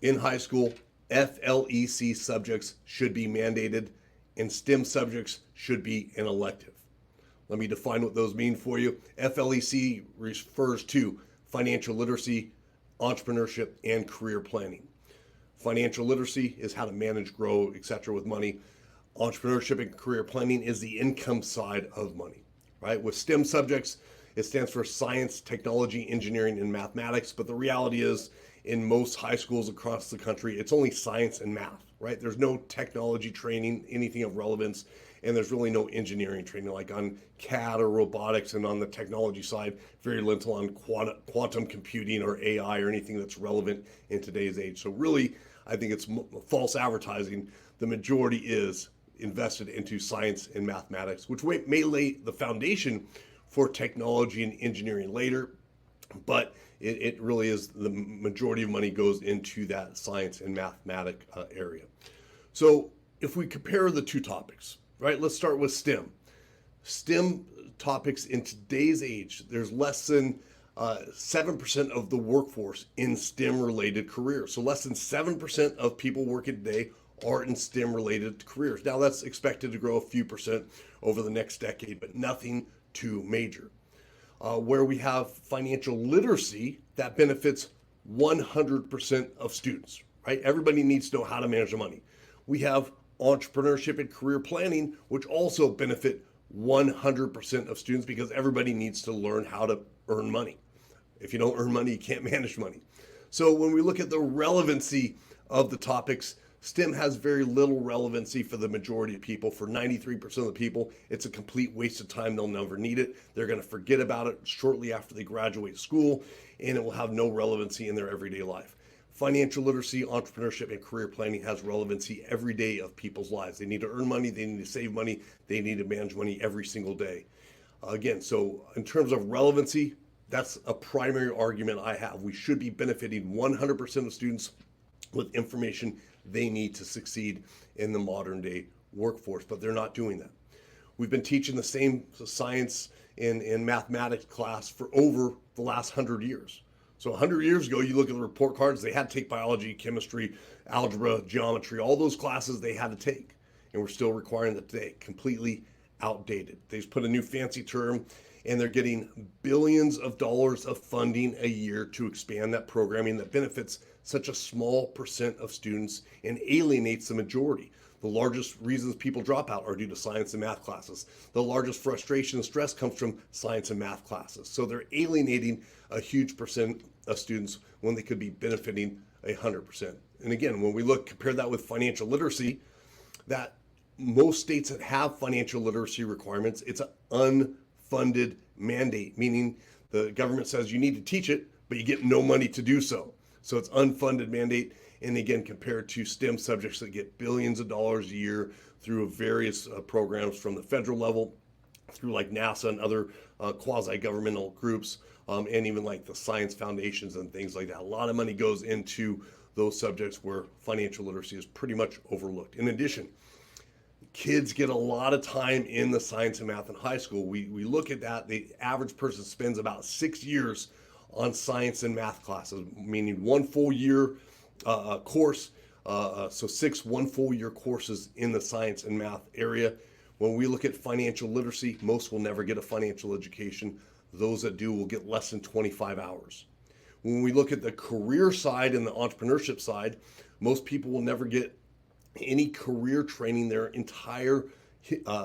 In high school, FLEC subjects should be mandated and STEM subjects should be an elective. Let me define what those mean for you. FLEC refers to financial literacy, entrepreneurship, and career planning. Financial literacy is how to manage, grow, etc. with money. Entrepreneurship and career planning is the income side of money, right? With STEM subjects, it stands for science, technology, engineering, and mathematics. But the reality is, in most high schools across the country, it's only science and math, right? There's no technology training, anything of relevance, and there's really no engineering training like on CAD or robotics, and on the technology side, very little on quantum computing or AI or anything that's relevant in today's age. So really, I think it's false advertising. The majority is invested into science and mathematics, which may lay the foundation for technology and engineering later, but it really is the majority of money goes into that science and mathematics area. So if we compare the two topics, right, let's start with STEM. STEM topics in today's age, there's less than 7% of the workforce in STEM related careers. So less than 7% of people working today are in STEM related careers. Now that's expected to grow a few percent over the next decade, but nothing too major. Where we have financial literacy that benefits 100% of students, right? Everybody needs to know how to manage their money. We have entrepreneurship and career planning, which also benefit 100% of students because everybody needs to learn how to earn money. If you don't earn money, you can't manage money. So when we look at the relevancy of the topics, STEM has very little relevancy for the majority of people. For 93% of the people, it's a complete waste of time. They'll never need it. They're going to forget about it shortly after they graduate school, and it will have no relevancy in their everyday life. Financial literacy, entrepreneurship, and career planning has relevancy every day of people's lives. They need to earn money, they need to save money, they need to manage money every single day. Again, so in terms of relevancy, that's a primary argument I have. We should be benefiting 100% of students with information they need to succeed in the modern day workforce, but they're not doing that. We've been teaching the same science in mathematics class for over the last 100 years. So 100 years ago, you look at the report cards, they had to take biology, chemistry, algebra, geometry, all those classes they had to take. And we're still requiring that today. Completely outdated. They just put a new fancy term, and they're getting billions of dollars of funding a year to expand that programming that benefits such a small percent of students and alienates the majority. The largest reasons people drop out are due to science and math classes. The largest frustration and stress comes from science and math classes. So they're alienating a huge percent of students when they could be benefiting 100%. And again, when we compare that with financial literacy, that most states that have financial literacy requirements, it's an unfunded mandate, meaning the government says you need to teach it, but you get no money to do so. So it's unfunded mandate. And again, compared to STEM subjects that get billions of dollars a year through various programs from the federal level, through like NASA and other quasi-governmental groups, and even like the science foundations and things like that. A lot of money goes into those subjects where financial literacy is pretty much overlooked. In addition, kids get a lot of time in the science and math in high school. We look at that. The average person spends about 6 years on science and math classes, meaning one full year course. So 6 one full year courses in the science and math area. When we look at financial literacy, most will never get a financial education. Those that do will get less than 25 hours. When we look at the career side and the entrepreneurship side, most people will never get any career training their entire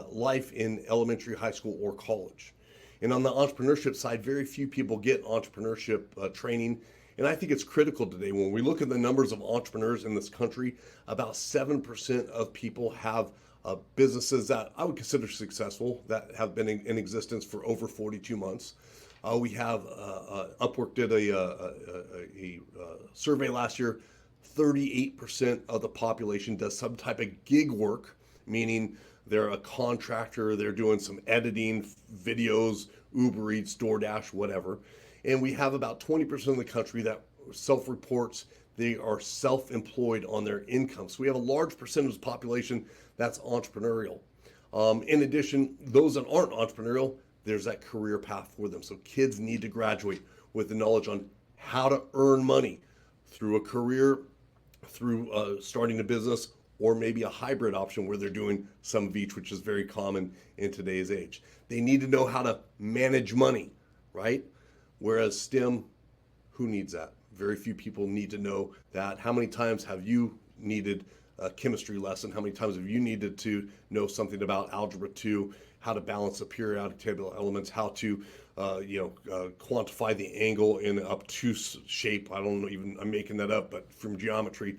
life in elementary, high school, or college. And on the entrepreneurship side, very few people get entrepreneurship training. And I think it's critical today. When we look at the numbers of entrepreneurs in this country, about 7% of people have businesses that I would consider successful, that have been in existence for over 42 months. We have Upwork did a survey last year. 38% of the population does some type of gig work, meaning they're a contractor, they're doing some editing, videos, Uber Eats, DoorDash, whatever. And we have about 20% of the country that self-reports they are self-employed on their income. So we have a large percentage of the population that's entrepreneurial. In addition, those that aren't entrepreneurial, there's that career path for them. So kids need to graduate with the knowledge on how to earn money through a career through starting a business, or maybe a hybrid option where they're doing some of each, which is very common in today's age. They need to know how to manage money, right? Whereas STEM, who needs that? Very few people need to know that. How many times have you needed a chemistry lesson? How many times have you needed to know something about algebra 2, how to balance the periodic table elements, how to quantify the angle in an obtuse shape? I don't know, even I'm making that up, but from geometry.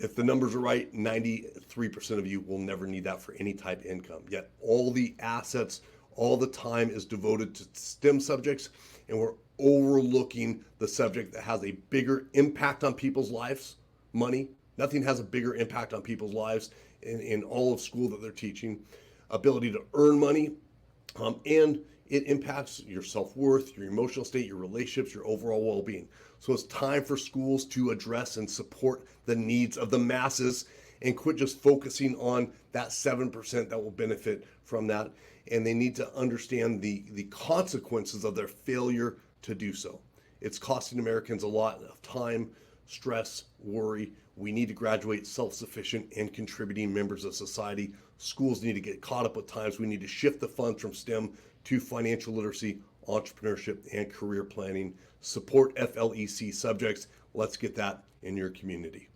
If the numbers are right, 93% of you will never need that for any type of income. Yet all the assets, all the time is devoted to STEM subjects, and we're overlooking the subject that has a bigger impact on people's lives, money. Nothing has a bigger impact on people's lives in all of school that they're teaching. Ability to earn money, and it impacts your self-worth, your emotional state, your relationships, your overall well-being. So it's time for schools to address and support the needs of the masses and quit just focusing on that 7% that will benefit from that. And they need to understand the consequences of their failure to do so. It's costing Americans a lot of time, stress, worry. We need to graduate self-sufficient and contributing members of society. Schools need to get caught up with times. We need to shift the funds from STEM to financial literacy, entrepreneurship, and career planning. Support F.L.E.C subjects. Let's get that in your community.